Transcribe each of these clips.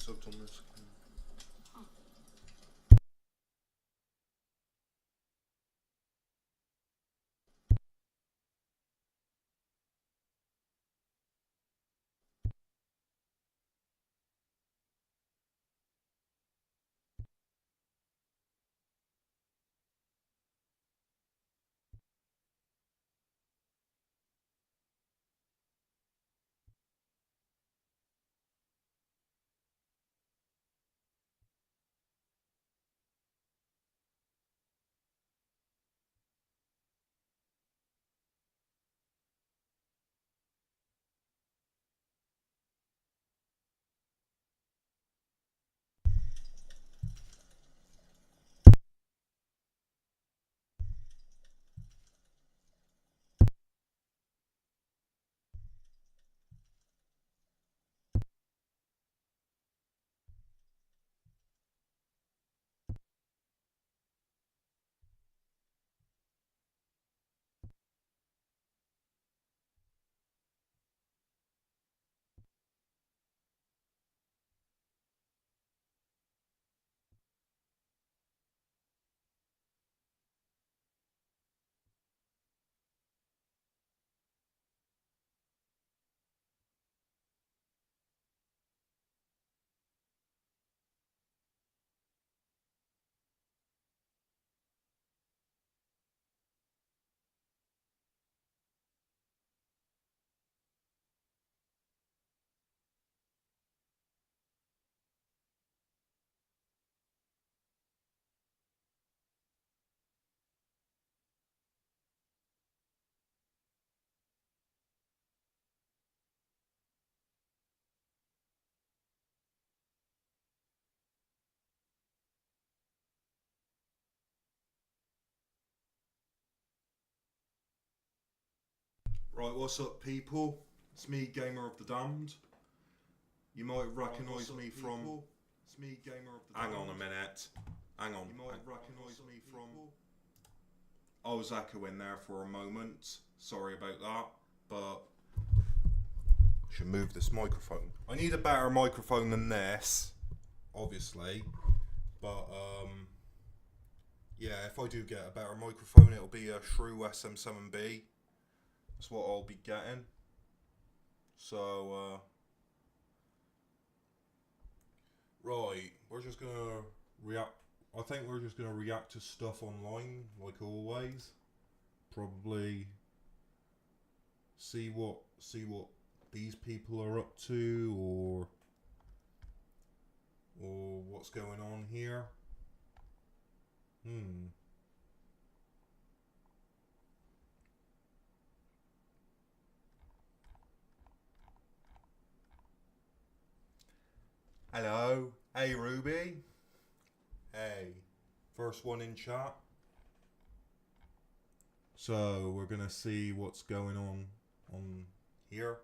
subbed on this. Right, what's up, people? It's me, Gamer of the Damned. You might recognise me from. It's me, Gamer of the Damned. Hang on a minute. Hang on. You might recognise me from. I was echoing there for a moment. Sorry about that, but I should move this microphone. I need a better microphone than this, obviously. But yeah, if I do get a better microphone, it'll be a Shrew SM7B. That's what I'll be getting. So, right, we're just gonna react. I think we're just gonna react to stuff online, like always. Probably see what these people are up to, or what's going on here. Hello. Hey, Ruby. Hey. First one in chat. So, we're gonna see what's going on here.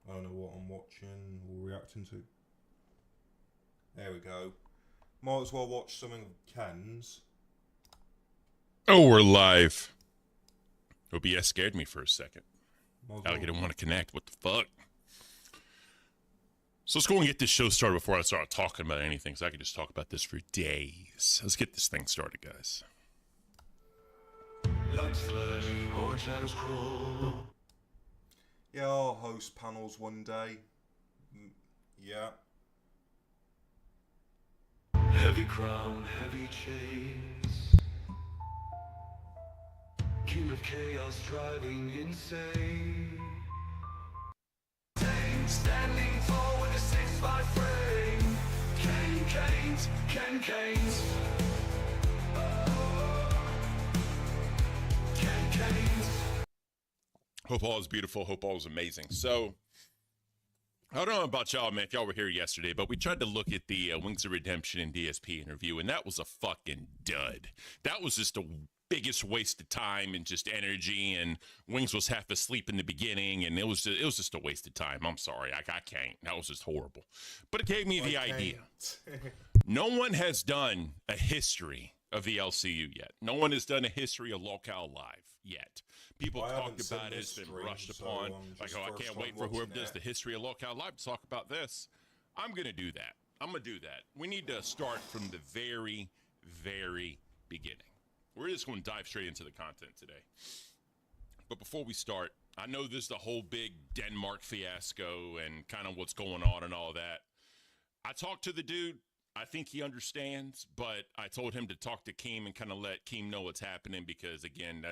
I don't know what I'm watching or reacting to. There we go. Might as well watch something of Ken's. Oh, we're live. OBS scared me for a second. Might as I well- didn't want to connect. What the fuck? So let's go and get this show started before I start talking about anything, because I could just talk about this for days. Let's get this thing started, guys. Yeah, I'll host panels one day. Yeah. Heavy crown, heavy chains. King of chaos driving insane. Standing tall with a 6-5 frame. Ken Keynes. Ken Keynes. Hope all is beautiful. Hope all is amazing. So, I don't know about y'all, man, if y'all were here yesterday, but we tried to look at the Wings of Redemption and DSP interview, and that was a fucking dud. That was just the biggest waste of time and just energy, and Wings was half asleep in the beginning, and it was just a waste of time. I'm sorry. I can't. That was just horrible. But it gave me the idea. No one has done a history of the LCU yet. No one has done a history of Locale Live yet. People talked about it, it's been rushed upon. Like, oh, I can't wait for whoever does the history of Locale Live to talk about this. I'm going to do that. I'm going to do that. We need to start from the very, very beginning. We're just going to dive straight into the content today. But before we start, I know this is the whole big Denmark fiasco and kind of what's going on and all that. I talked to the dude. I think he understands, but I told him to talk to Keem and kind of let Keem know what's happening because, again,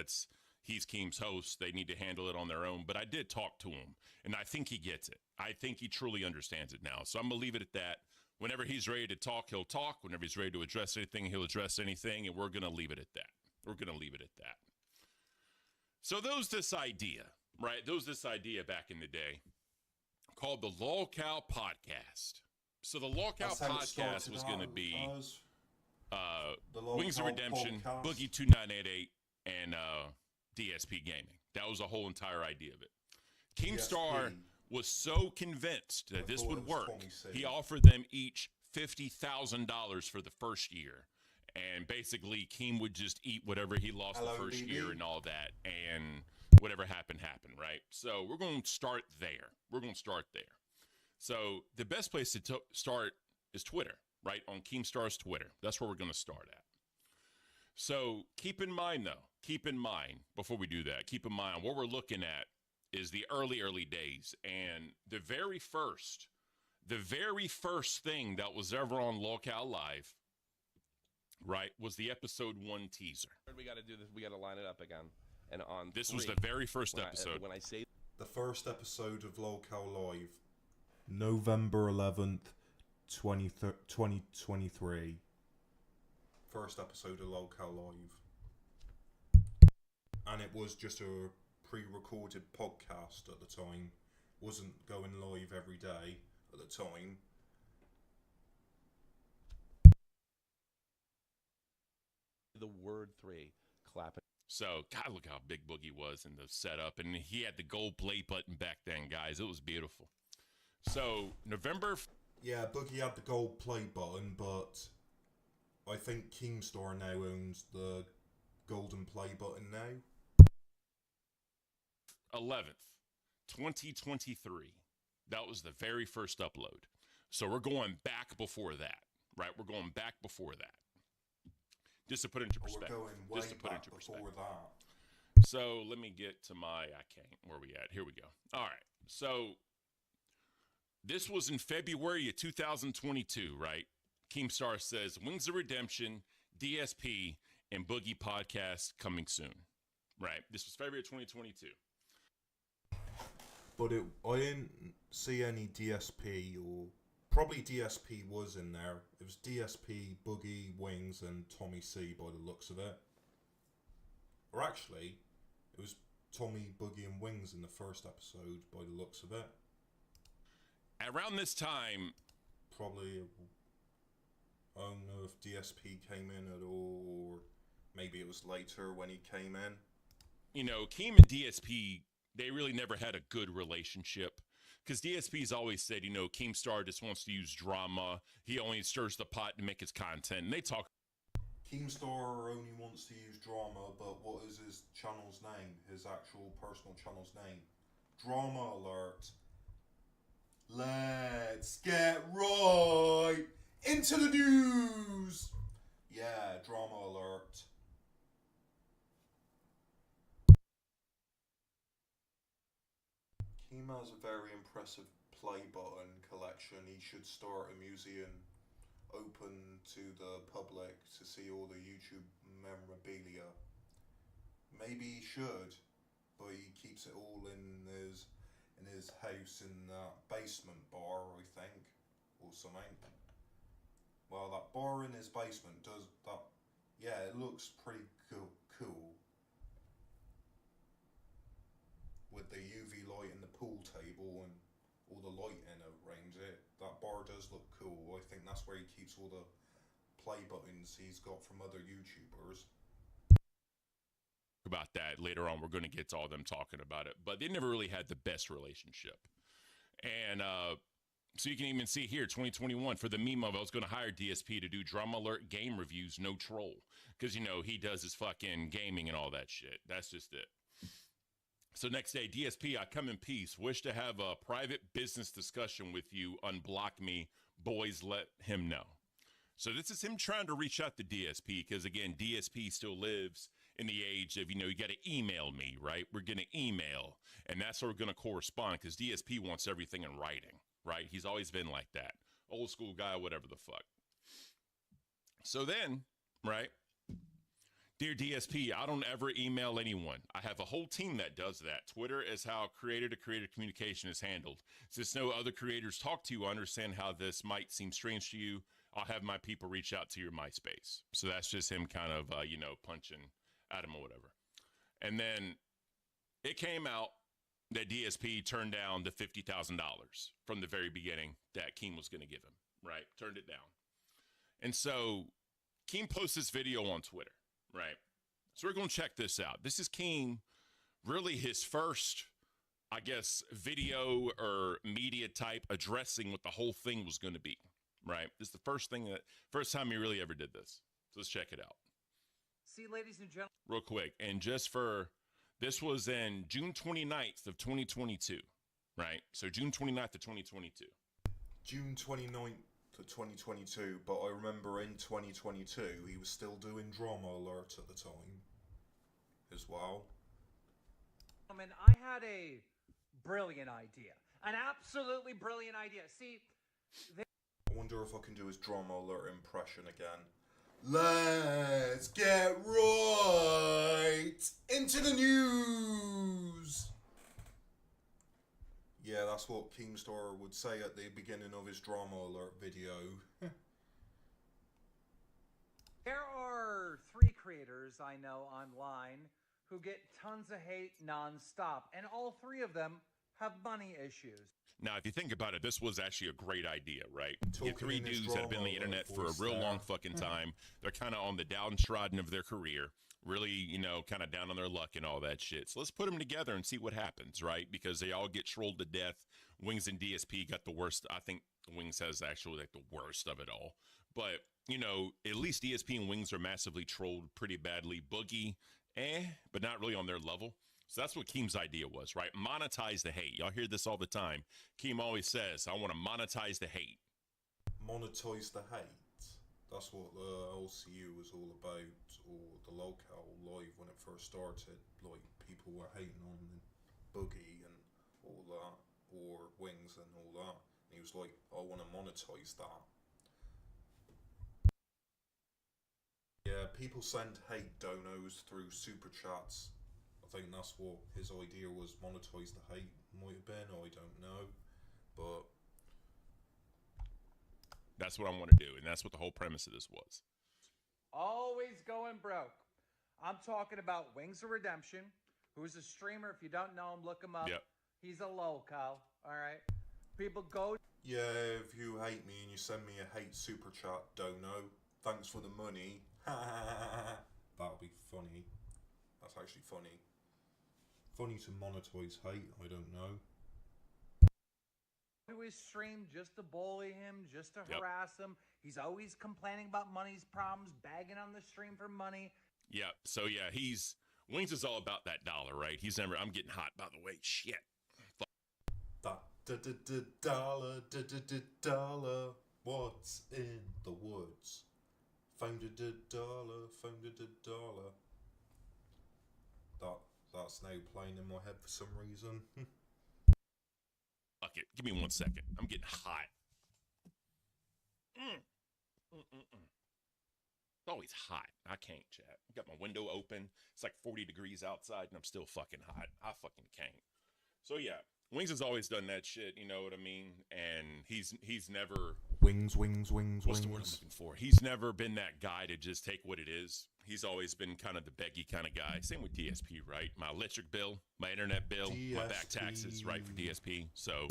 he's Keem's host. They need to handle it on their own. But I did talk to him, and I think he gets it. I think he truly understands it now. So I'm going to leave it at that. Whenever he's ready to talk, he'll talk. Whenever he's ready to address anything, he'll address anything, and we're going to leave it at that. We're going to leave it at that. So there was this idea, right? There was this idea back in the day called the LolCow Podcast. So the LolCow Podcast was going to be Wings of Redemption, podcast. Boogie 2988, and DSP Gaming. That was the whole entire idea of it. Keemstar was so convinced that this would work, he offered them each $50,000 for the first year. And basically, Keem would just eat whatever he lost the first year and all that. And whatever happened, right? So we're going to start there. So the best place to start is Twitter, right? On Keemstar's Twitter. That's where we're going to start at. So keep in mind, before we do that, keep in mind what we're looking at is the early days. And the very first thing that was ever on LolCow Live, right, was the episode 1 teaser. We got to do this. We got to line it up again. And on this was the very first episode. When I say the first episode of LolCow Live, November 11th, 2023. First episode of LolCow Live. And it was just a pre-recorded podcast at the time. Wasn't going live every day at the time. The word 3, clapping. So, God, look how big Boogie was in the setup. And he had the gold play button back then, guys. It was beautiful. So, November... Yeah, Boogie had the gold play button, but I think Keemstar now owns the golden play button now. 11th, 2023. That was the very first upload. So, we're going back before that, right? We're going back before that. Just to put it into perspective. We're going way back before that. So let me get to where we at? Here we go. All right. So this was in February of 2022, right? Keemstar says Wings of Redemption, DSP, and Boogie podcast coming soon, right? This was February 2022. But I didn't see any DSP or... Probably DSP was in there. It was DSP, Boogie, Wings, and Tommy C by the looks of it. Or actually, it was Tommy, Boogie, and Wings in the first episode by the looks of it. Around this time... Probably, I don't know if DSP came in at all, or maybe it was later when he came in. You know, Keem and DSP, they really never had a good relationship. Because DSP's always said, you know, Keemstar just wants to use drama. He only stirs the pot to make his content. And they talk. Keemstar only wants to use drama, but what is his channel's name? His actual personal channel's name? Drama Alert. Let's get right into the news. Yeah, Drama Alert. Keem has a very impressive play button collection. He should start a museum open to the public to see all the YouTube memorabilia. Maybe he should, but he keeps it all in his house in that basement bar, I think, or something. Well, that bar in his basement does that. Yeah, it looks pretty cool. With the UV light in the pool table and all the lighting around it, that bar does look cool. I think that's where he keeps all the play buttons he's got from other YouTubers. About that later on, we're going to get to all them talking about it, but they never really had the best relationship. And so you can even see here, 2021, for the meme of I was going to hire DSP to do Drama Alert game reviews, no troll, because, you know, he does his fucking gaming and all that shit. That's just it. So next day, DSP, I come in peace. Wish to have a private business discussion with you. Unblock me. boys let him know. So this is him trying to reach out to DSP because, again, DSP still lives in the age of, you got to email me, right? We're going to email, and that's how we're going to correspond because DSP wants everything in writing, right? He's always been like that. Old school guy, whatever the fuck. So then, right, dear DSP, I don't ever email anyone. I have a whole team that does that. Twitter is how creator-to-creator communication is handled. Since no other creators talk to you, I understand how this might seem strange to you. I'll have my people reach out to your MySpace. So that's just him kind of, punching at him or whatever. And then it came out that DSP turned down the $50,000 from the very beginning that Keem was going to give him, right? Turned it down. And so Keem posts this video on Twitter, right? So we're going to check this out. This is Keem, really his first, I guess, video or media type addressing what the whole thing was going to be, right? This is the first time he really ever did this. So let's check it out. See, ladies and gentlemen. Real quick. And this was in June 29th of 2022, right? So June 29th of 2022. June 29th of 2022, but I remember in 2022 he was still doing Drama Alert at the time as well. I had a brilliant idea. An absolutely brilliant idea. See, I wonder if I can do his Drama Alert impression again. Let's get right into the news. Yeah, that's what Keemstar would say at the beginning of his Drama Alert video. there are 3 creators I know online who get tons of hate nonstop, and all 3 of them have money issues. Now, if you think about it, this was actually a great idea, right? You have 3 Talking in his dudes that have been on the Drama internet Alert for a voice real there. long fucking time. They're kind of on the downtrodden of their career, really, kind of down on their luck and all that shit. So let's put them together and see what happens, right? Because they all get trolled to death. Wings and DSP got the worst. I think Wings has actually like the worst of it all. But, at least DSP and Wings are massively trolled pretty badly. Boogie, but not really on their level. So that's what Keem's idea was, right? Monetize the hate. Y'all hear this all the time. Keem always says, I want to monetize the hate. Monetize the hate. That's what the LCU was all about, or the locale live when it first started. Like, people were hating on Boogie and all that, or Wings and all that. And he was like, I want to monetize that. Yeah, people send hate donos through super chats. I think that's what his idea was, monetize the hate. Might have been, I don't know. But that's what I want to do, and that's what the whole premise of this was. Always going broke. I'm talking about Wings of Redemption, who's a streamer. If you don't know him, look him up. Yep. He's a local, all right? People go. yeah, if you hate me and you send me a hate super chat dono, thanks for the money. That'll be funny. That's actually funny. Funny to monetize hate, I don't know. To his stream just to bully him, just to Yep. harass him. He's always complaining about money's problems, begging on the stream for money. Yeah, so yeah, Wings is all about that dollar, right? I'm getting hot, by the way. Shit. That dollar, dollar, what's in the woods? Found a dollar, found a dollar. That's now playing in my head for some reason. Fuck it. Give me 1 second. I'm getting hot. It's always hot. I can't, chat. I got my window open. It's like 40 degrees outside, and I'm still fucking hot. I fucking can't. So yeah, Wings has always done that shit. You know what I mean? And he's never. Wings. What's the word I'm looking for? He's never been that guy to just take what it is. He's always been kind of the beggy kind of guy. Same with DSP, right? My electric bill, my internet bill, my back taxes, right, for DSP. So,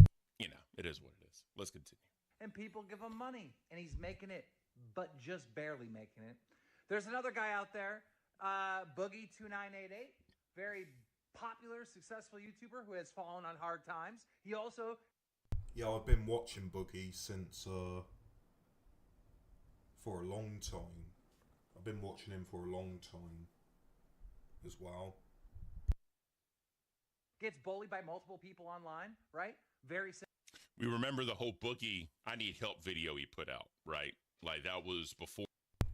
it is what it is. Let's continue. And people give him money, and he's making it, but just barely making it. There's another guy out there, Boogie2988, very popular, successful YouTuber who has fallen on hard times. He also... Yeah, I've been watching Boogie since, for a long time. I've been watching him for a long time as well. Gets bullied by multiple people online, right? Very simple. We remember the whole Boogie I Need Help video he put out, right? Like that was before.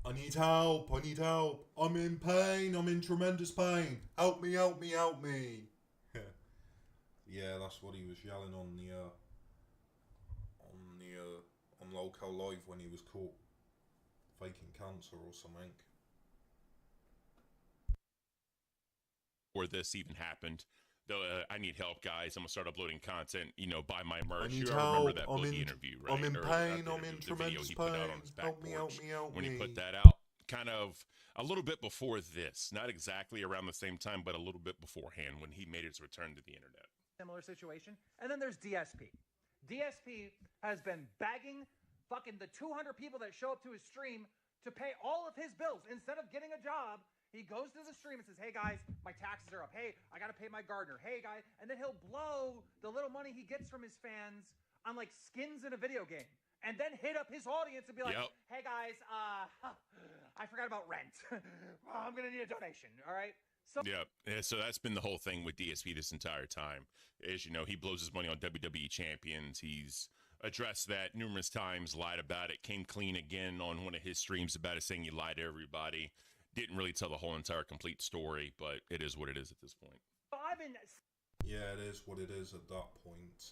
I need help, I need help. I'm in pain, I'm in tremendous pain. Help me, help me, help me. Yeah, that's what he was yelling on Local Live when he was caught faking cancer or something. Before this even happened, though, I need help, guys. I'm gonna start uploading content. You know, buy my merch. You remember that Boogie interview, right? I'm in Or pain. the I'm in tremendous he pain. put out on his back Help me, help porch me, help when me. he put that out, kind of a little bit before this, not exactly around the same time, but a little bit beforehand when he made his return to the internet. Similar situation. And then there's DSP. DSP has been begging fucking the 200 people that show up to his stream to pay all of his bills. Instead of getting a job, he goes to the stream and says, hey guys, my taxes are up. Hey, I got to pay my gardener. Hey guys. And then he'll blow the little money he gets from his fans on like skins in a video game. And then hit up his audience and be like, hey guys, I forgot about rent. I'm going to need a donation. All right. So so that's been the whole thing with DSP this entire time. As you know, he blows his money on WWE champions. He's addressed that numerous times, lied about it, came clean again on one of his streams about it, saying he lied to everybody. Didn't really tell the whole entire complete story, but it is what it is at this point. I've been Yeah, it is what it is at that point.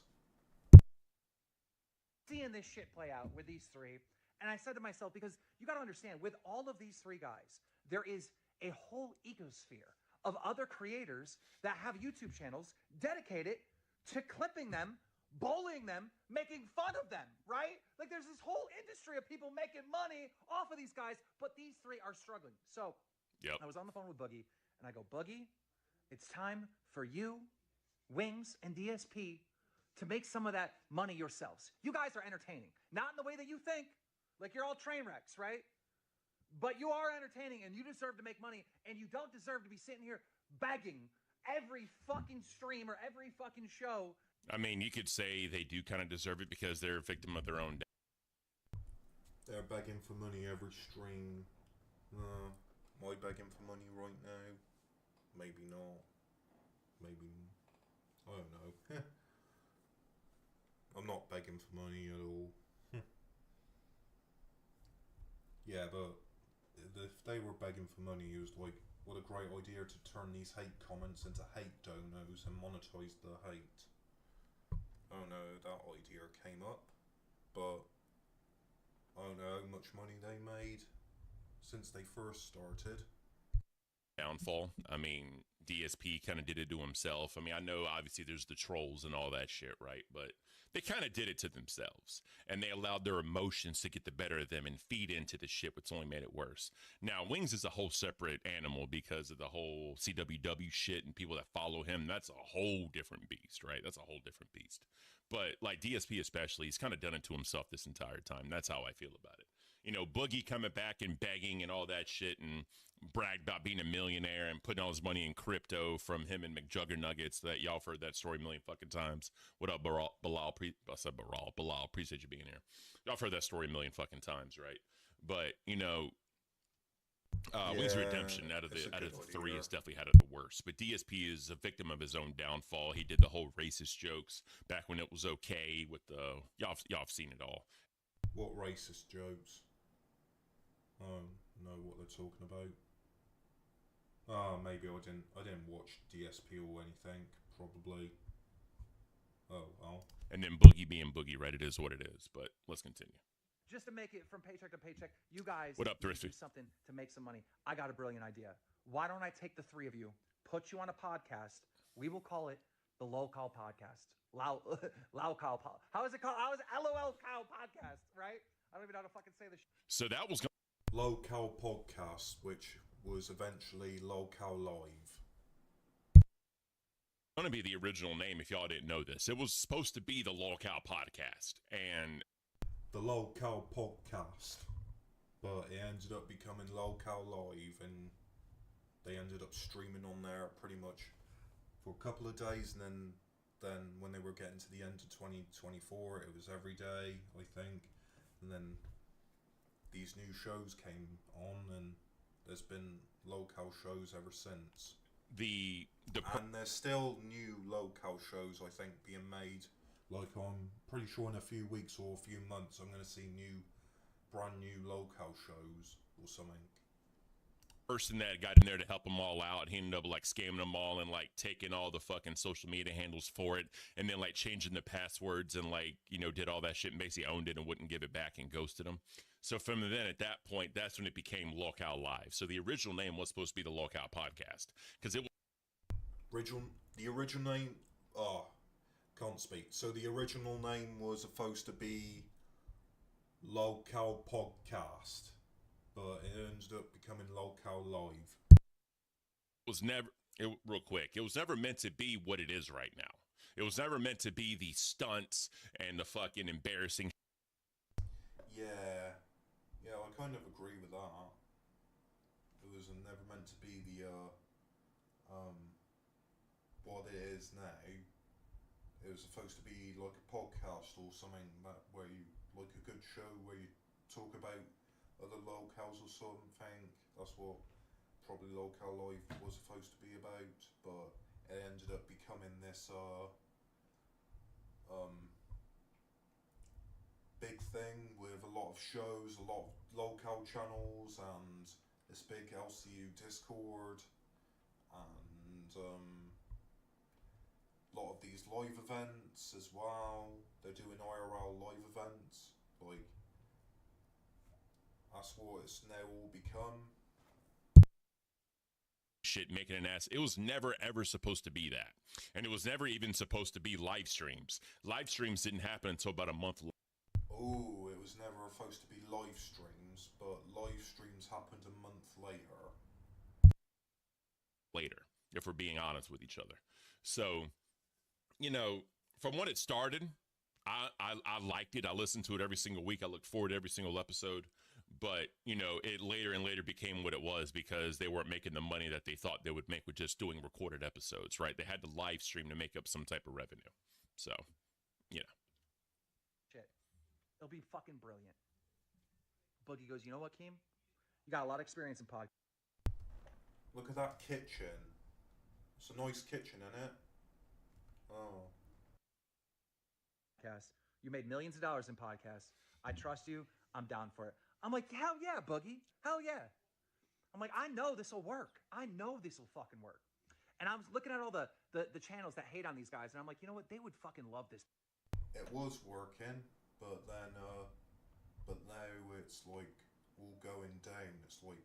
seeing this shit play out with these three, and I said to myself, because you got to understand, with all of these three guys, there is a whole ecosphere of other creators that have YouTube channels dedicated to clipping them, bullying them, making fun of them, right? Like there's this whole industry of people making money off of these guys, but these three are struggling. So I was on the phone with Boogie, and I go, Boogie, it's time for you, Wings, and DSP to make some of that money yourselves. You guys are entertaining, not in the way that you think, like you're all train wrecks, right? But you are entertaining, and you deserve to make money, and you don't deserve to be sitting here begging every fucking stream or every fucking show. I mean, you could say they do kind of deserve it because they're a victim of their own. They're begging for money every stream. Am I begging for money right now? Maybe not. Maybe. I don't know. I'm not begging for money at all. Yeah, but if they were begging for money, it was like, what a great idea to turn these hate comments into hate donos and monetize the hate. I don't know, that idea came up, but I don't know how much money they made since they first started. Downfall. I mean, DSP kind of did it to himself. I mean, I know obviously there's the trolls and all that shit, right? But they kind of did it to themselves, and they allowed their emotions to get the better of them and feed into the shit, which only made it worse. Now, Wings is a whole separate animal because of the whole CWW shit and people that follow him. That's a whole different beast, right? That's a whole different beast. But like DSP especially, he's kind of done it to himself this entire time. That's how I feel about it. You know, Boogie coming back and begging and all that shit and bragged about being a millionaire and putting all his money in crypto from him and McJuggernuggets. That y'all have heard that story a million fucking times. What up, Bilal? I said Bilal. Appreciate you being here. Y'all have heard that story a million fucking times, right? But you know, Wings of Redemption out of the three has definitely had it the worst. But DSP is a victim of his own downfall. He did the whole racist jokes back when it was okay with the y'all have seen it all. What racist jokes? I don't know what they're talking about. Maybe I didn't watch DSP or anything, probably. Oh well. And then Boogie being Boogie, right? It is what it is, but let's continue. Just to make it from paycheck to paycheck, you guys what up, Thrifty? Do something to make some money. I got a brilliant idea. Why don't I take the three of you, put you on a podcast? We will call it the Low Cow Podcast. Low Cow. How is it called? How is it? LOL Cow Podcast, right? I don't even know how to fucking say this. So that was Low Cow Podcast, which was eventually Low Cow Live. Going to be the original name if y'all didn't know this. It was supposed to be the Low Cow Podcast, and the Low Cow Podcast, but it ended up becoming Low Cow Live, and they ended up streaming on there pretty much for a couple of days, and then when they were getting to the end of 2024, it was every day, I think, and then these new shows came on, and there's been Low Cow shows ever since. And there's still new Low Cow shows, I think, being made Like, I'm pretty sure in a few weeks or a few months I'm going to see brand new locale shows or something. Person that got in there to help them all out, he ended up like scamming them all and like taking all the fucking social media handles for it, and then like changing the passwords and like, you know, did all that shit and basically owned it and wouldn't give it back and ghosted them. So from then, at that point, that's when it became Locale Live. So the original name was supposed to be the Locale Podcast because it was the original name. Oh, can't speak. So the original name was supposed to be Locale Podcast, but it ended up becoming Locale Live. real quick, it was never meant to be what it is right now. It was never meant to be the stunts and the fucking embarrassing. Yeah, I kind of agree with that. It was never meant to be the what it is now. It was supposed to be like a podcast or something that where you like a good show where you talk about other locales or something. That's what probably Locale Live was supposed to be about, but it ended up becoming this big thing with a lot of shows, a lot of locale channels, and this big LCU Discord, and a lot of these live events as well. They're doing IRL live events, like that's what it's now all become. Shit, making an ass. It was never ever supposed to be that, and it was never even supposed to be live streams. Live streams didn't happen until about a month later. Oh, it was never supposed to be live streams, but live streams happened a month later, if we're being honest with each other. So, you know, from when it started, I liked it. I listened to it every single week. I looked forward to every single episode. But, you know, it later and later became what it was because they weren't making the money that they thought they would make with just doing recorded episodes, right? They had to live stream to make up some type of revenue. So, you know. Shit. It'll be fucking brilliant. Boogie goes, you know what, Keem? You got a lot of experience in podcast. Look at that kitchen. It's a nice kitchen, isn't it? Oh. You made millions of dollars in podcasts. I trust you. I'm down for it. I'm like, hell yeah, Boogie. Hell yeah. I'm like, I know this will work. I know this will fucking work. And I was looking at all the channels that hate on these guys, and I'm like, you know what? They would fucking love this. It was working, but then, but now it's like all going down. It's like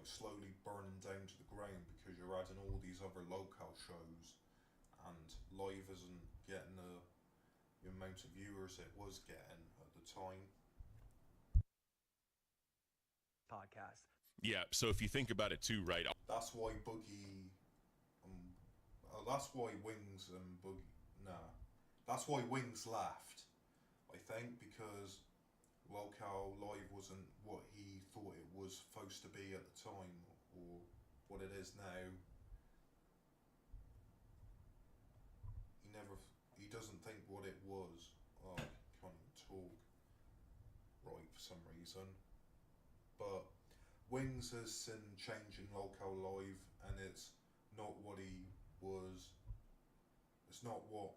slowly burning down to the ground because you're adding all these other locale shows, and live isn't getting the amount of viewers it was getting at the time. Podcast. Yeah, so if you think about it too, right? That's why Boogie, that's why Wings and Boogie, that's why Wings left, I think, because Locale Live wasn't what he thought it was supposed to be at the time, or what it is now. He doesn't think what it was. Oh, I can't even talk right for some reason. But Wings has seen changing Locale Live, and it's not what he was. It's not what.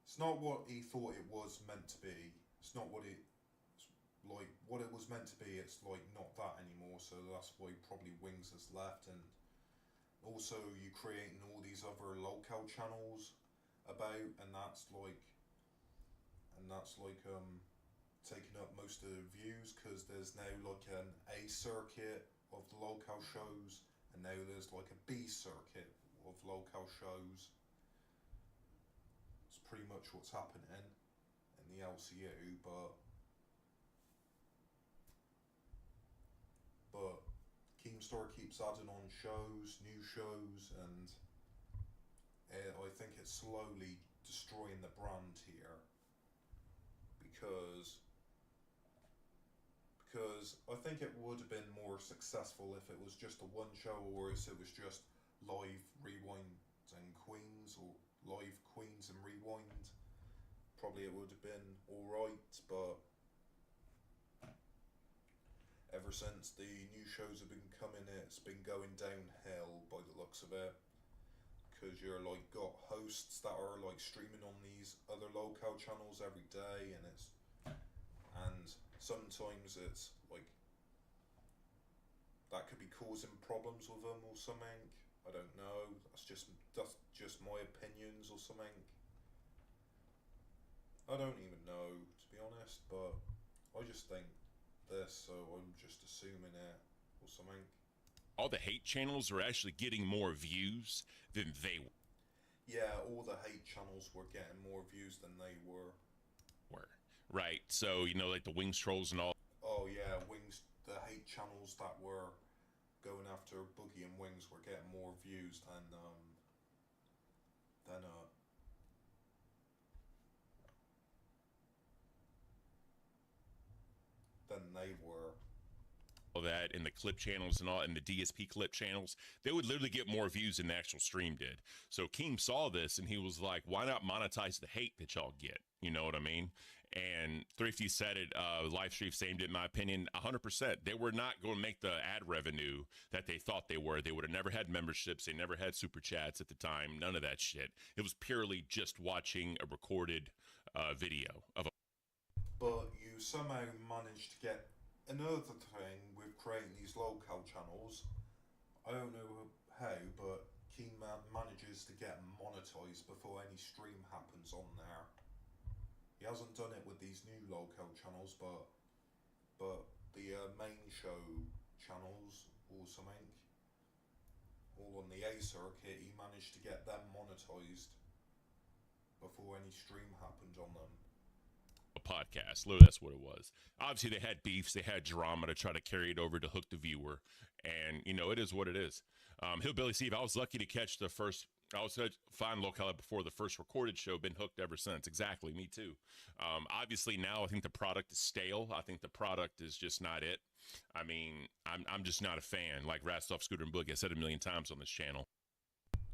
It's not what he thought it was meant to be. It's not what it. Like what it was meant to be. It's like not that anymore. So that's why probably Wings has left, and also you creating all these other locale channels about, and that's like taking up most of the views because there's now like an A circuit of the locale shows, and now there's like a B circuit of locale shows. It's pretty much what's happening in the LCU, but Keemstar keeps adding on shows, new shows, and I think it's slowly destroying the brand here because I think it would have been more successful if it was just a one show, or if it was just live rewind and Queens, or live Queens and rewind. Probably it would have been alright, but ever since the new shows have been coming, it's been going downhill by the looks of it. because you're like got hosts that are like streaming on these other local channels every day, and sometimes it's like that could be causing problems with them or something. I don't know. That's just my opinions or something. I don't even know, to be honest, but I just think this, so I'm just assuming it or something. All the hate channels are actually getting more views than they Yeah, all the hate channels were getting more views than they were. were. Right. So, you know, like the Wings Trolls and all. Oh yeah, the hate channels that were going after Boogie and Wings were getting more views than they were. All that in the clip channels and all, and the DSP clip channels, they would literally get more views than the actual stream did. So Keem saw this and he was like, why not monetize the hate that y'all get? You know what I mean? And Thrifty said it, Livestream same did, in my opinion, 100%. They were not going to make the ad revenue that they thought they were. They would have never had memberships. They never had super chats at the time. None of that shit. It was purely just watching a recorded video of a. But you somehow managed to get another thing with creating these local channels. I don't know how, but Keen manages to get monetized before any stream happens on there. He hasn't done it with these new local channels, but the main show channels or something, all on the A circuit, he managed to get them monetized before any stream happened on them. Podcast. Literally, that's what it was. Obviously, they had beefs, they had drama to try to carry it over to hook the viewer, and you know, it is what it is. Hillbilly Steve, I was lucky to catch the first. I was fine local before the first recorded show. Been hooked ever since. Exactly, me too. Obviously, now I think the product is stale. I think the product is just not it. I mean, I'm just not a fan. Like Rastov, Scooter, and Boogie, I said it a million times on this channel.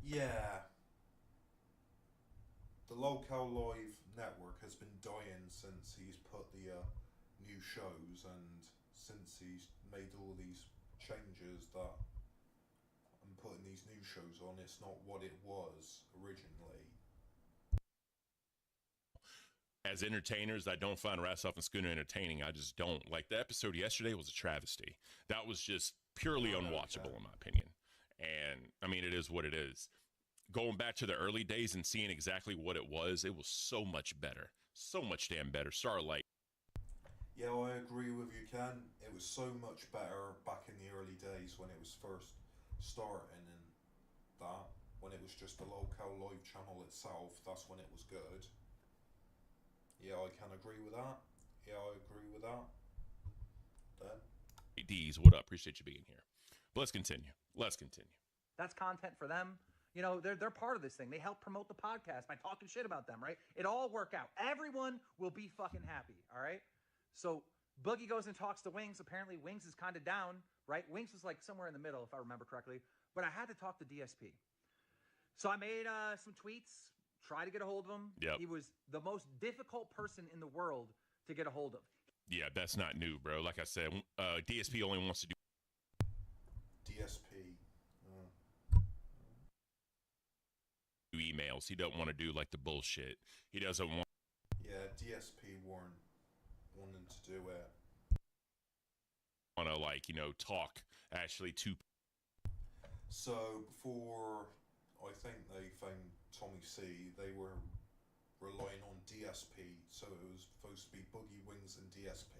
Yeah. The Local Live network has been dying since he's put the new shows, and since he's made all these changes that I'm putting these new shows on, it's not what it was originally. As entertainers, I don't find Rastov and Schooner entertaining. I just don't. Like, the episode yesterday was a travesty. That was just purely unwatchable, in my opinion. And, I mean, it is what it is. Going back to the early days and seeing exactly what it was so much better. So much damn better. Starlight. Yeah, I agree with you, Ken. It was so much better back in the early days when it was first starting, and that, when it was just the Local Live channel itself, that's when it was good. Yeah, I can agree with that. Yeah, I agree with that. Then. D's, what up? Appreciate you being here. But let's continue. That's content for them. You know, they're part of this thing. They help promote the podcast by talking shit about them, right? It all work out. Everyone will be fucking happy, all right? So Boogie goes and talks to Wings. Apparently Wings is kind of down, right? Wings was like somewhere in the middle, if I remember correctly. But I had to talk to DSP. So I made some tweets, try to get a hold of him. Yep. He was the most difficult person in the world to get a hold of. Yeah, that's not new, bro. Like I said, DSP only wants to do DSP. emails. He don't want to do like the bullshit. He doesn't want. Yeah, DSP weren't wanting to do it. Want to, like, you know, talk actually to. So before I think they found Tommy C, they were relying on DSP. So it was supposed to be Boogie, Wings, and DSP.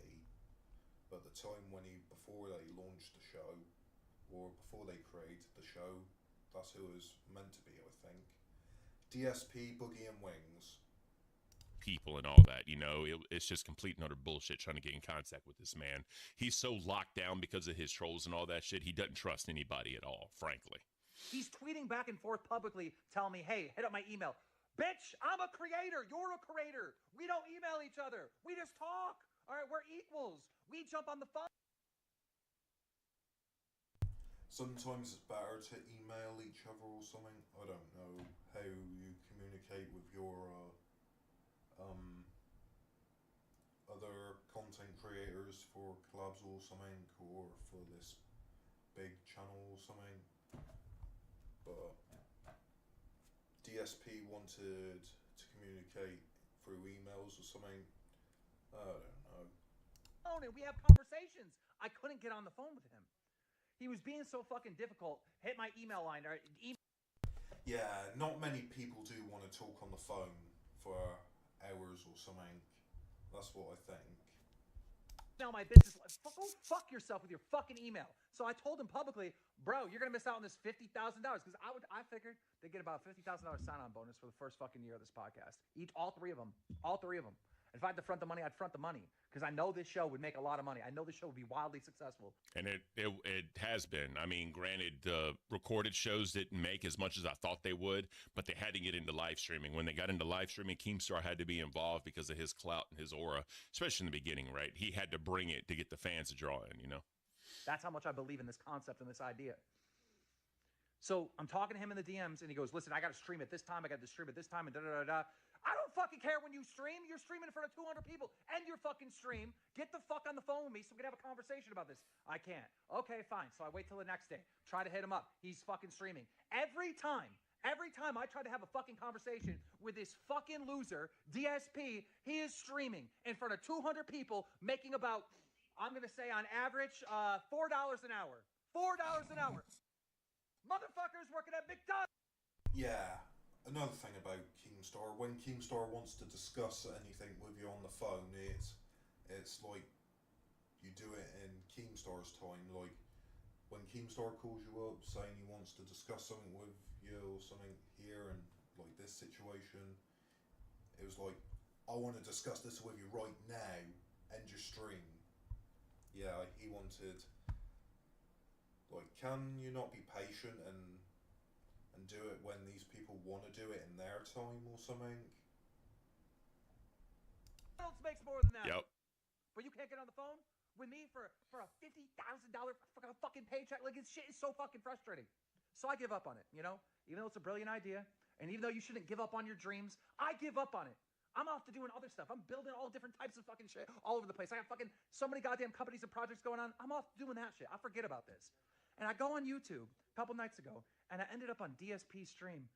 But the time before they launched the show, or before they created the show, that's who it was meant to be, I think. DSP, Boogie, and Wings. People and all that, you know, it's just complete and utter bullshit trying to get in contact with this man. He's so locked down because of his trolls and all that shit. He doesn't trust anybody at all, frankly. He's tweeting back and forth publicly, telling me, hey, hit up my email. Bitch, I'm a creator. You're a creator. We don't email each other. We just talk. All right, we're equals. We jump on the phone. Sometimes it's better to email each other or something. I don't know how you communicate with your other content creators for collabs or something, or for this big channel or something. But DSP wanted to communicate through emails or something. I don't know. And we have conversations. I couldn't get on the phone with him. He was being so fucking difficult. Hit my email line. Yeah, not many people do want to talk on the phone for hours or something. That's what I think. Email my business. Go fuck yourself with your fucking email. So I told him publicly, bro, you're gonna miss out on this $50,000 because I figured they get about $50,000 sign-on bonus for the first fucking year of this podcast. All three of them. If I had to front the money, I'd front the money because I know this show would make a lot of money. I know this show would be wildly successful. And it has been. I mean, granted, the recorded shows didn't make as much as I thought they would, but they had to get into live streaming. When they got into live streaming, Keemstar had to be involved because of his clout and his aura, especially in the beginning, right? He had to bring it to get the fans to draw in, you know? That's how much I believe in this concept and this idea. So I'm talking to him in the DMs, and he goes, listen, I got to stream at this time. I got to stream at this time, and da-da-da-da. I don't fucking care when you stream. You're streaming in front of 200 people. End your fucking stream. Get the fuck on the phone with me so we can have a conversation about this. I can't. Okay, fine. So I wait till the next day. Try to hit him up. He's fucking streaming. Every time I try to have a fucking conversation with this fucking loser, DSP, he is streaming in front of 200 people making about, I'm going to say on average, $4 an hour. $4 an hour. Motherfuckers working at McDonald's. Yeah. Another thing about Keemstar, when Keemstar wants to discuss anything with you on the phone, it's like you do it in Keemstar's time. Like when Keemstar calls you up saying he wants to discuss something with you or something here and like this situation, it was like, I want to discuss this with you right now. End your stream. Yeah, he wanted, like, can you not be patient and do it when these people want to do it in their time or something? McDonald's makes more than that. Yep. But you can't get on the phone with me for a $50,000 fucking paycheck. Like, this shit is so fucking frustrating. So I give up on it, you know? Even though it's a brilliant idea, and even though you shouldn't give up on your dreams, I give up on it. I'm off to doing other stuff. I'm building all different types of fucking shit all over the place. I got fucking so many goddamn companies and projects going on. I'm off doing that shit. I forget about this. And I go on YouTube a couple nights ago, and I ended up on DSP's stream.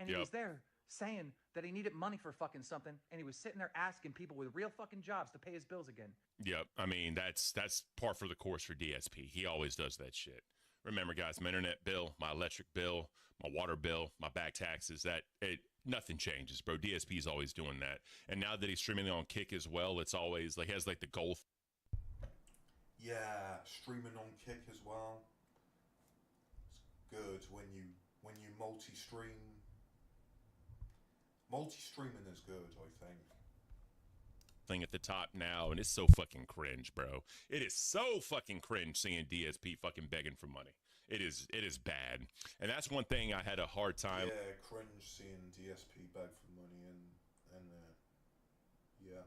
And he was there saying that he needed money for fucking something, and he was sitting there asking people with real fucking jobs to pay his bills again. Yep. I mean, that's par for the course for DSP. He always does that shit. Remember, guys, my internet bill, my electric bill, my water bill, my back taxes, nothing changes, bro. DSP is always doing that. And now that he's streaming on Kick as well, it's always like, he has like the goal. Yeah, streaming on Kick as well. It's good when you multi-stream. Multi-streaming is good, I think. Thing at the top now, and it's so fucking cringe, bro. It is so fucking cringe seeing DSP fucking begging for money. It is bad. And that's one thing I had a hard time. Yeah, cringe seeing DSP beg for money and yeah.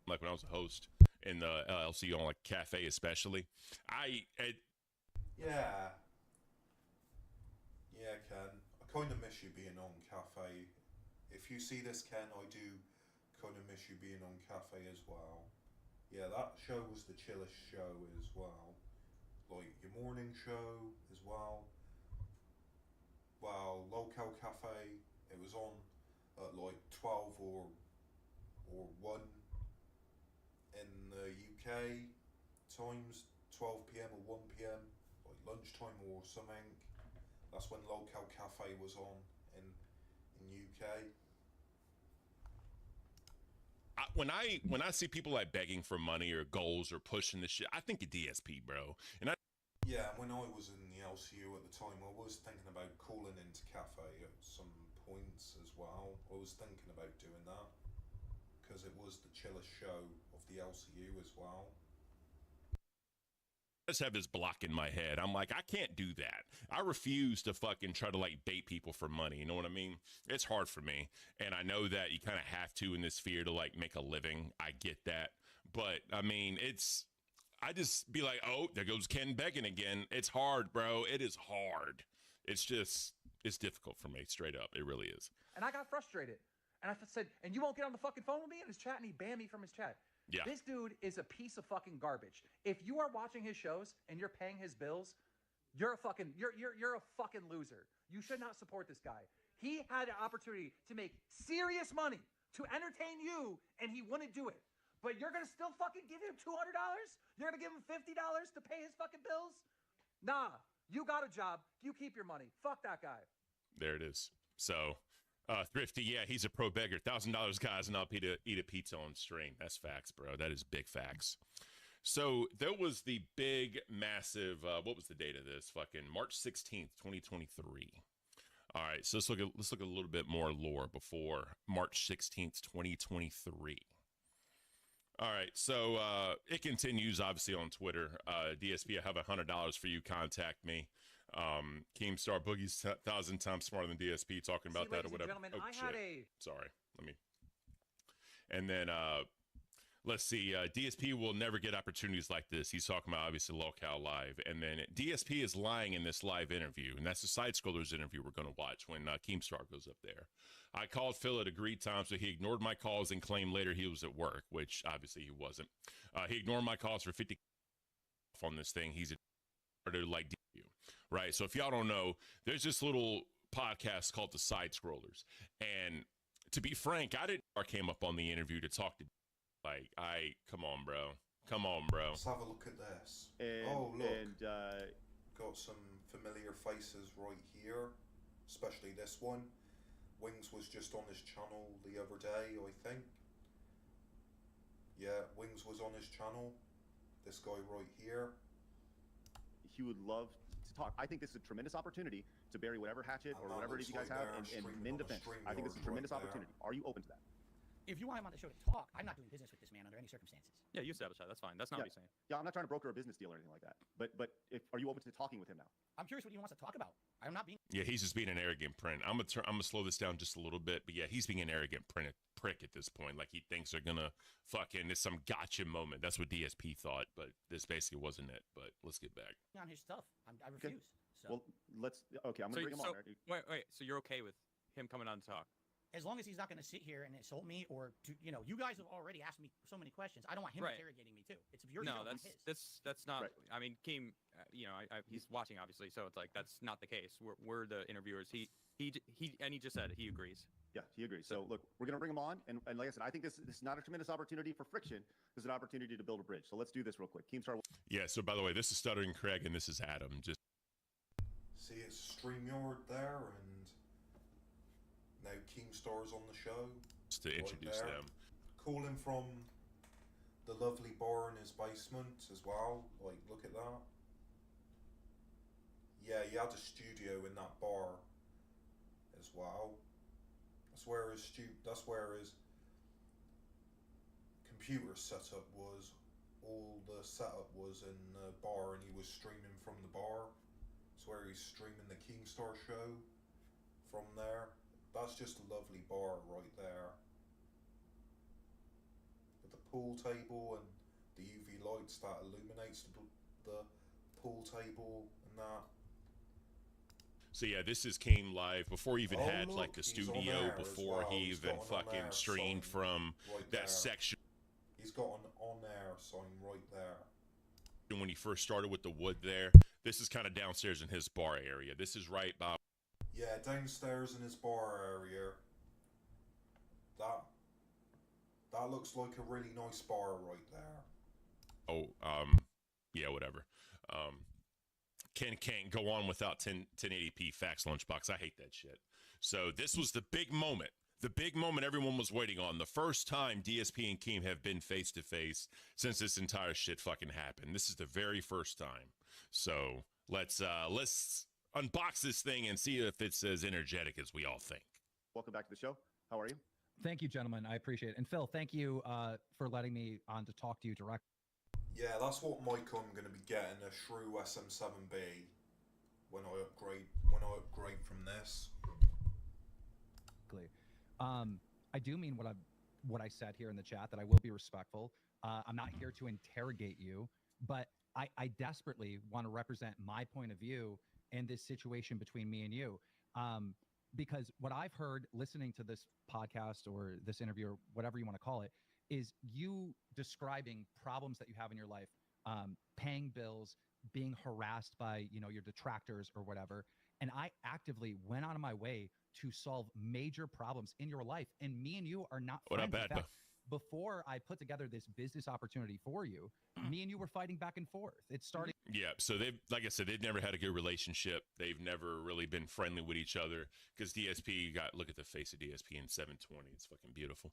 Like when I was a host in the LC on like cafe especially. Yeah, Ken. I kind of miss you being on cafe. If you see this, Ken, I do kind of miss you being on cafe as well. Yeah, that show was the chillest show as well. Like your morning show as well. Well, Local Cafe, it was on at like 12 or 1 in the UK times, 12 p.m. or 1 p.m. like lunchtime or something. That's when Local Cafe was on in UK. When I see people like begging for money or goals or pushing this shit, I think of DSP, bro. And yeah, when I was in the LCU at the time, I was thinking about calling into cafe at some points as well. I was thinking about doing that because it was the chillest show of the LCU as well. I just have this block in my head. I'm like, I can't do that. I refuse to fucking try to like bait people for money. You know what I mean? It's hard for me. And I know that you kind of have to in this sphere to like make a living. I get that. But I mean, I just be like, oh, there goes Ken begging again. It's hard, bro. It is hard. It's difficult for me, straight up. It really is. And I got frustrated. And I said, and you won't get on the fucking phone with me in his chat? And he banned me from his chat. Yeah. This dude is a piece of fucking garbage. If you are watching his shows and you're paying his bills, you're a fucking loser. You should not support this guy. He had an opportunity to make serious money to entertain you, and he wouldn't do it. But you're gonna still fucking give him $200? You're gonna give him $50 to pay his fucking bills? Nah, you got a job. You keep your money. Fuck that guy. There it is. So, Thrifty, yeah, he's a pro beggar. $1,000 guys and I'll eat a pizza on stream. That's facts, bro. That is big facts. So there was the big, massive. What was the date of this? Fucking March 16th, 2023. All right, so let's look at a little bit more lore before March 16th, 2023. All right, so it continues obviously on Twitter. DSP, I have $100 for you. Contact me. Keemstar Boogie's 1,000 times smarter than DSP, talking about that or whatever. Gentlemen, Oh, I shit. had a Sorry, let me. And then let's see. DSP will never get opportunities like this. He's talking about obviously Lolcow Live, and then DSP is lying in this live interview, and that's the Side Scrollers interview we're going to watch when Keemstar goes up there. I called Phil at agreed times, so he ignored my calls and claimed later he was at work, which obviously he wasn't. He ignored my calls for 50 on this thing. He's a like you, right? So if y'all don't know, there's this little podcast called the Side Scrollers, and to be frank, I came up on the interview to talk to. Like, come on, bro. Let's have a look at this. And, oh, look. And, got some familiar faces right here, especially this one. Wings was just on his channel the other day, I think. Yeah, Wings was on his channel. This guy right here. he would love to talk. I think this is a tremendous opportunity to bury whatever hatchet or whatever it is you guys have and mend a fence. I think it's a tremendous opportunity. Are you open to that? If you want him on the show to talk, I'm not doing business with this man under any circumstances. Yeah, you established that. That's fine. That's not what he's saying. Yeah, I'm not trying to broker a business deal or anything like that. But are you open to talking with him now? I'm curious what he wants to talk about. I'm not being. Yeah, he's just being an arrogant prick. I'm gonna slow this down just a little bit, but yeah, he's being an arrogant prick at this point. Like he thinks they're gonna fucking it's some gotcha moment. That's what DSP thought, but this basically wasn't it. But let's get back on his stuff. I refuse. Well, So. okay. I'm gonna bring him on. Wait. So you're okay with him coming on to talk? As long as he's not going to sit here and insult me or to, you guys have already asked me so many questions. I don't want him interrogating me too. It's your show, not his. That's not. Right. I mean, Keem, he's watching obviously, so it's like that's not the case. We're the interviewers. He just said he agrees. Yeah, he agrees. So look, we're gonna bring him on, and like I said, I think this is not a tremendous opportunity for friction. This is an opportunity to build a bridge. So let's do this real quick. Keemstar. Yeah. So by the way, this is Stuttering Craig, and this is Adam. Just see, it's StreamYard there, and now Keemstar's on the show. Just to introduce them. Calling from the lovely bar in his basement as well. Like, look at that. Yeah, he had a studio in that bar as well. That's where his computer setup was. All the setup was in the bar, and he was streaming from the bar. That's where he's streaming the Keemstar show from there. That's just a lovely bar right there. With the pool table and the UV lights that illuminates the pool table and that. So yeah, this is came live before he even had like a studio, before he even fucking streamed from that section. He's got an on-air sign right there. When he first started with the wood there, this is kind of downstairs in his bar area. This is right by. Yeah, downstairs in his bar area. That looks like a really nice bar right there. Oh, yeah, whatever. Can't go on without 1080p fax lunchbox. I hate that shit. So this was the big moment. The big moment everyone was waiting on. The first time DSP and Keem have been face to face since this entire shit fucking happened. This is the very first time. So let's unbox this thing and see if it's as energetic as we all think. Welcome back to the show. How are you? Thank you, gentlemen. I appreciate it. And Phil, thank you for letting me on to talk to you directly. Yeah, that's what mic I'm going to be getting, a Shrew SM7B when I upgrade from this. I do mean what I said here in the chat, that I will be respectful. I'm not here to interrogate you, but I desperately want to represent my point of view in this situation between me and you. Because what I've heard listening to this podcast or this interview or whatever you want to call it, is you describing problems that you have in your life, paying bills, being harassed by, your detractors or whatever. and I actively went out of my way to solve major problems in your life. And me and you are not friends. What up, In fact, before I put together this business opportunity for you, me and you were fighting back and forth. It started. Yeah, so they've, like I said, they've never had a good relationship. They've never really been friendly with each other because DSP look at the face of DSP in 720. It's fucking beautiful.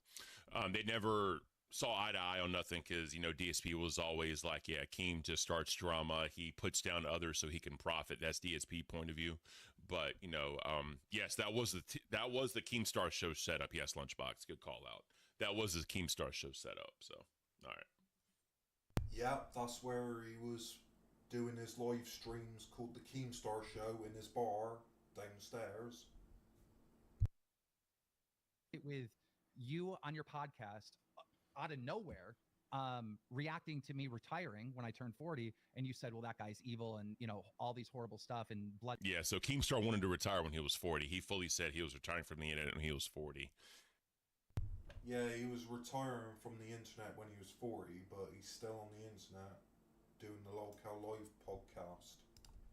They never saw eye to eye on nothing because, you know, DSP was always like, yeah, Keem just starts drama. He puts down others so he can profit. That's DSP point of view. But, you know, yes, that was the Keemstar show setup. Yes, Lunchbox, good call out. That was the Keemstar show setup. So, all right. Yeah, that's where he was doing his live streams called the Keemstar Show in his bar downstairs. With you on your podcast out of nowhere, reacting to me retiring when I turned 40, and you said, well, that guy's evil and, you know, all these horrible stuff and blood. Yeah, so Keemstar wanted to retire when he was 40. He fully said he was retiring from the internet when he was 40. Yeah, he was retiring from the internet when he was 40, but he's still on the internet doing the Lolcow Live podcast.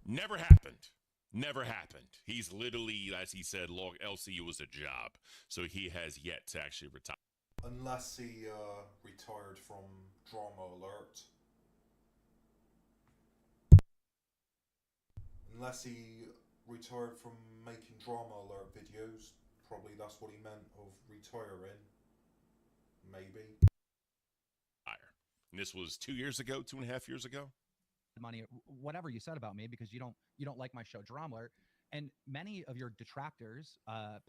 Never happened. Never happened. He's literally, as he said, LCU was a job. So he has yet to actually retire. Unless he retired from Drama Alert. Unless he retired from making Drama Alert videos. Probably that's what he meant of retiring. Maybe. And this was 2 years ago, 2.5 years ago. Money, whatever you said about me, because you don't like my show Drama Alert. And many of your detractors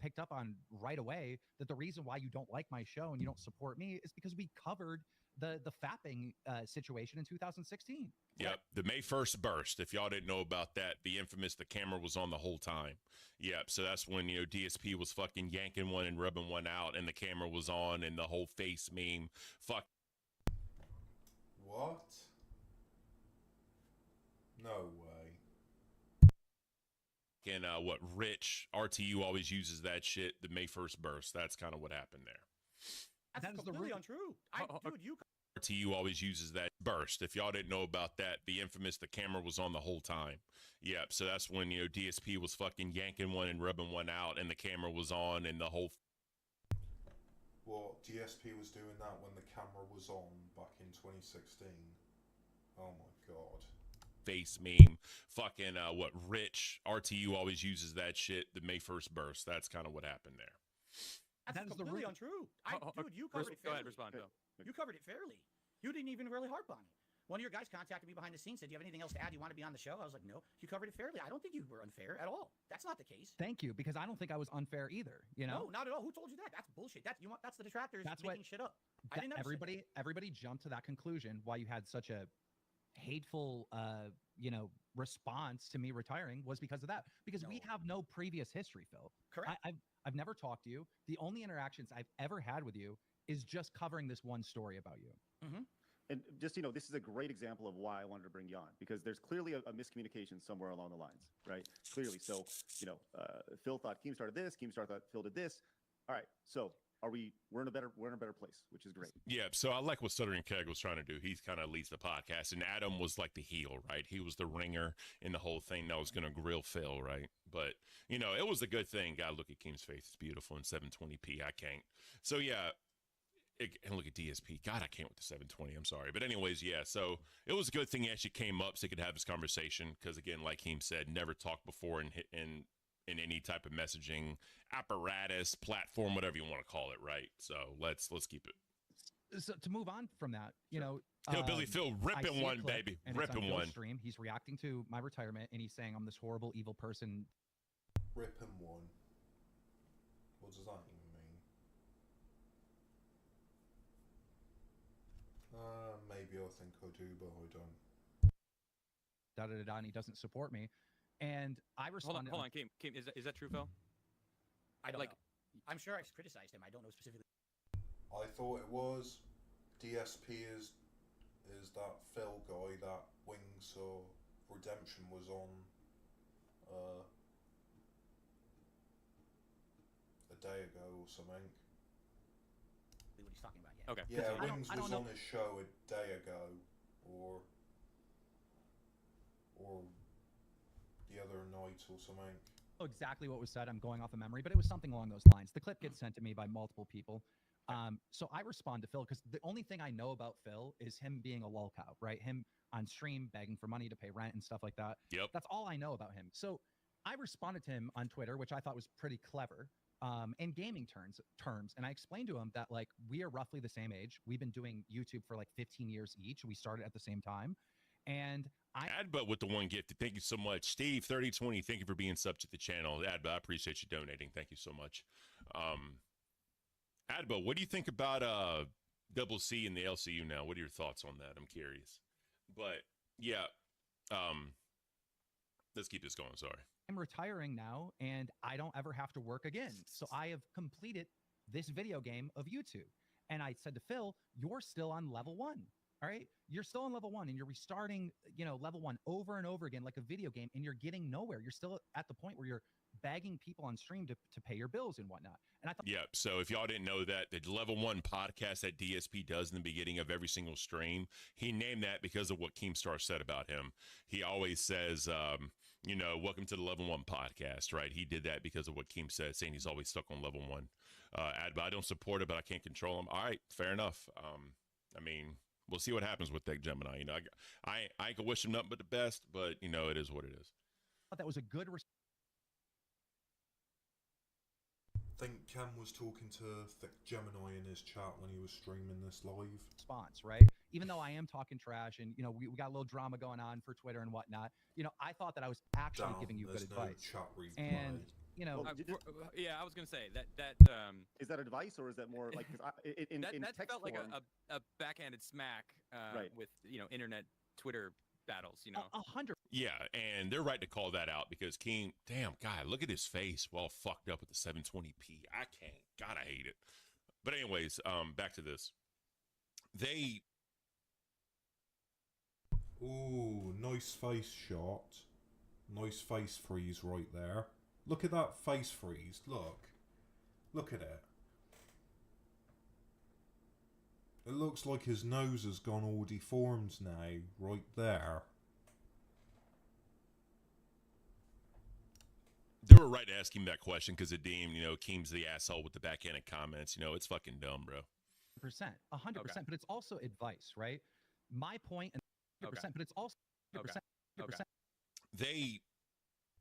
picked up on right away that the reason why you don't like my show and you don't support me is because we covered the fapping situation in 2016. Yep, the May 1st burst. If y'all didn't know about that, the infamous, the camera was on the whole time. Yep, so that's when, you know, DSP was fucking yanking one and rubbing one out and the camera was on and the whole face meme. Fuck. What? No way. And what Rich RTU always uses that shit, the May 1st burst. That's kind of what happened there. That's completely untrue. Dude, you RTU always uses that burst. If y'all didn't know about that, the infamous, the camera was on the whole time. Yep, so that's when, you know, DSP was fucking yanking one and rubbing one out and the camera was on and the whole. Well, DSP was doing that when the camera was on back in 2016. Oh my god. Face meme. Fucking what Rich RTU always uses that shit, the May 1st burst. That's kind of what happened there. That's completely untrue. Dude, you covered it fairly. Go ahead, respond, Phil. You covered it fairly. You didn't even really harp on it. One of your guys contacted me behind the scenes, said, do you have anything else to add? You want to be on the show? I was like, no, you covered it fairly. I don't think you were unfair at all. That's not the case. Thank you, because I don't think I was unfair either. You know? No, not at all. Who told you that? That's bullshit. That's the detractors making shit up. I didn't everybody jumped to that conclusion why you had such a hateful you know, response to me retiring was because of that. Because we have no previous history, Phil. Correct. I've never talked to you. The only interactions I've ever had with you is just covering this one story about you. Mm-hmm. And just, you know, this is a great example of why I wanted to bring you on, because there's clearly a miscommunication somewhere along the lines, right? Clearly. So, you know, Phil thought Keemstar did this, Keemstar thought Phil did this. All right. So we're in a better place, which is great. Yeah, so I like what Stuttering Keg was trying to do. He kind of leads the podcast, and Adam was like the heel, right? He was the ringer in the whole thing that was going to grill Phil, right? But, you know, it was a good thing. God, look at Keem's face. It's beautiful in 720p. I can't. So, yeah. And look at DSP. God, I can't with the 720. I'm sorry. But anyways, yeah. So it was a good thing he actually came up so he could have this conversation. Because, again, like Keem said, never talked before in any type of messaging apparatus, platform, whatever you want to call it, right? So let's keep it. So to move on from that, you know, Billy Phil ripping one, baby, ripping one. Stream. He's reacting to my retirement, and he's saying I'm this horrible, evil person. Ripping one. What does that even mean? Maybe I think I do, but I don't. Da-da-da-da, and he doesn't support me. And I responded. Hold on, Keem, is that true, Phil? I don't know. I'm sure I've criticized him. I don't know specifically. I thought it was. DSP is that Phil guy that Wings or Redemption was on a day ago or something. What he's talking about, yeah. Okay. Yeah, Wings was on his show a day ago, or the other night or something. exactly what was said. I'm going off of memory, but it was something along those lines. The clip gets sent to me by multiple people. So I respond to Phil because the only thing I know about Phil is him being a lol cow, right? Him on stream begging for money to pay rent and stuff like that. Yep. That's all I know about him. So I responded to him on Twitter, which I thought was pretty clever, in gaming terms. And I explained to him that, like, we are roughly the same age. We've been doing YouTube for like 15 years each. We started at the same time. And Adbut with the one gift. Thank you so much. Steve 3020, thank you for being sub to the channel. Adbut, I appreciate you donating. Thank you so much. Adbut, what do you think about Double C and the LCU now? What are your thoughts on that? I'm curious. But yeah, let's keep this going. Sorry. I'm retiring now and I don't ever have to work again. So I have completed this video game of YouTube. And I said to Phil, you're still on level 1. All right. You're still on level 1 and you're restarting, level 1 over and over again, like a video game, and you're getting nowhere. You're still at the point where you're begging people on stream to pay your bills and whatnot. And I thought, yeah. So if y'all didn't know that, the level 1 podcast that DSP does in the beginning of every single stream, he named that because of what Keemstar said about him. He always says, welcome to the level 1 podcast, right? He did that because of what Keem said, saying he's always stuck on level 1. Adbut, I don't support it, but I can't control him. All right. Fair enough. We'll see what happens with that Gemini. I ain't gonna wish him nothing but the best, but it is what it is. that was a good I think Cam was talking to Thick Gemini in his chat when he was streaming this live. response, right? Even though I am talking trash and, we got a little drama going on for Twitter and whatnot, I thought that I was actually giving you good advice. Chat replay. And, yeah, I was gonna say that is that advice or is that more like in that text felt like form, a backhanded smack Right. with internet Twitter battles. 100. Yeah, and they're right to call that out because King, damn, God, look at his face, well fucked up with the 720p. I can't. God, I hate it. But anyways, back to this. Ooh, nice face shot. Nice face freeze right there. Look at that face freeze. Look at it. It looks like his nose has gone all deformed now, right there. They were right to ask him that question because it deemed, Keem's the asshole with the backhanded comments. It's fucking dumb, bro. 100%, but it's also advice, right? My point, and 100%, but it's also 100%.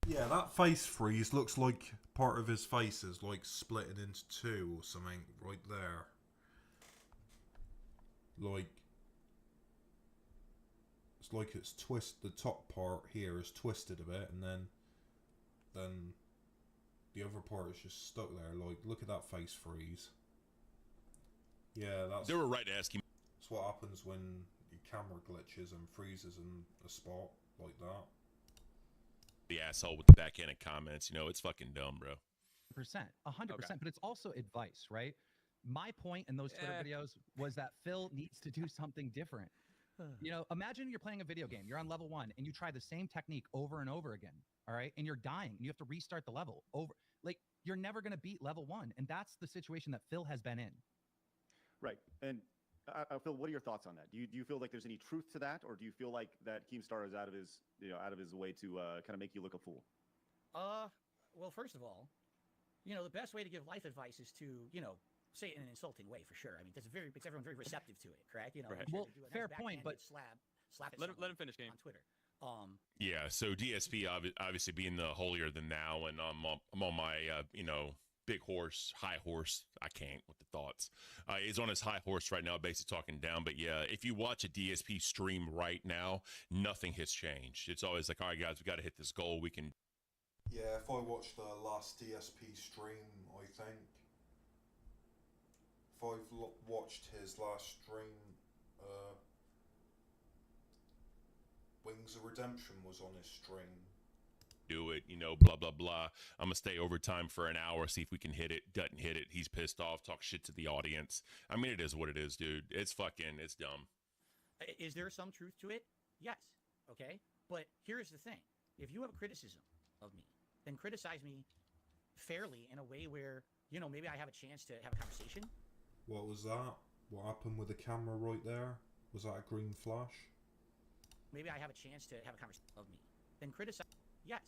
Yeah, that face freeze looks like part of his face is like splitting into two or something right there. It's like it's the top part here is twisted a bit, and then the other part is just stuck there. Look at that face freeze. Yeah, they were right to ask him. That's what happens when your camera glitches and freezes in a spot like that. The asshole with the backhanded comments. It's fucking dumb, bro. 100%, but it's also advice, right? My point in those Twitter videos was that Phil needs to do something different. Imagine you're playing a video game. You're on level 1 and you try the same technique over and over again. All right. And you're dying. And you have to restart the level over. You're never going to beat level 1. And that's the situation that Phil has been in. right? And Phil, what are your thoughts on that? Do you feel like there's any truth to that, or do you feel like that Keemstar is out of his way to kind of make you look a fool? Well, first of all, the best way to give life advice is to, say it in an insulting way, for sure. I mean, because everyone's very receptive to it, correct? Right. Sure, Well, do a fair nice point, but slap it let him finish, game on Twitter. Yeah, so DSP obviously being the holier than thou, and I'm on my big horse, high horse. I can't with the thoughts. He's on his high horse right now, basically talking down. But yeah, if you watch a DSP stream right now, nothing has changed. It's always like, all right, guys, we got to hit this goal. We can. Yeah, if I watched the last DSP stream, I think. If I've watched his last stream, Wings of Redemption was on his stream. Do it, blah, blah, blah. I'm going to stay overtime for an hour, see if we can hit it. Doesn't hit it. He's pissed off, talk shit to the audience. I mean, it is what it is, dude. It's dumb. Is there some truth to it? Yes. Okay. But here's the thing. If you have a criticism of me, then criticize me fairly in a way where, maybe I have a chance to have a conversation. What was that? What happened with the camera right there? Was that a green flash? Maybe I have a chance to have a conversation of me. Then criticize. Yes.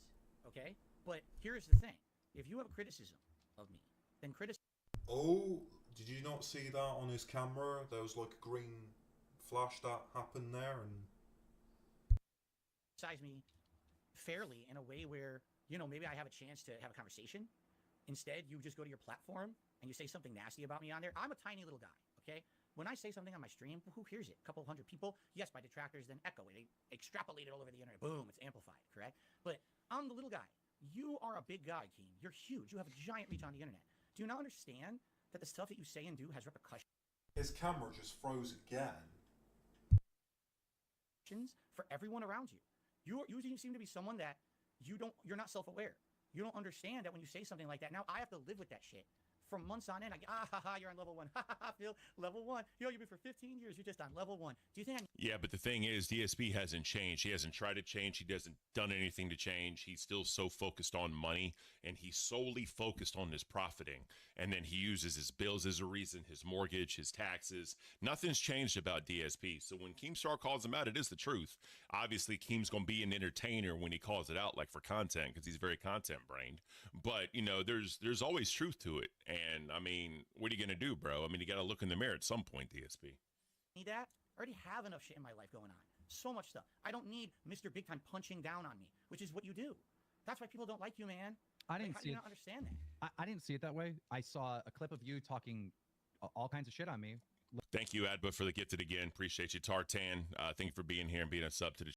Okay. But here's the thing: if you have a criticism of me, then criticize Oh, did you not see that on his camera? There was like a green flash that happened there, and me fairly in a way where, maybe I have a chance to have a conversation. Instead, you just go to your platform and you say something nasty about me on there. I'm a tiny little guy, okay? When I say something on my stream, who hears it? A couple hundred people? Yes, my detractors then echo it. They extrapolate it all over the internet. Boom, it's amplified, correct? But I'm the little guy. You are a big guy, Keem. You're huge. You have a giant reach on the internet. Do you not understand that the stuff that you say and do has repercussions his camera just froze again. for everyone around you? You seem to be someone that you're not self-aware. You don't understand that when you say something like that, now I have to live with that shit for months on end. You're on level 1. Phil, level 1. You've been for 15 years. You're just on level 1. Do you think Yeah, but the thing is, DSP hasn't changed. He hasn't tried to change. He hasn't done anything to change. He's still so focused on money, and he's solely focused on his profiting. And then he uses his bills as a reason, his mortgage, his taxes. Nothing's changed about DSP. So when Keemstar calls him out, it is the truth. Obviously, Keem's going to be an entertainer when he calls it out, like for content, because he's very content-brained. But, there's always truth to it. And, I mean, what are you going to do, bro? I mean, you got to look in the mirror at some point, DSP. need that? I already have enough shit in my life going on. So much stuff. I don't need Mr. Big Time punching down on me, which is what you do. That's why people don't like you, man. I didn't How do see you it. not understand that? I didn't see it that way. I saw a clip of you talking all kinds of shit on me. Thank you, Adba, for the gifted again. Appreciate you, Tartan. Thank you for being here and being a sub to the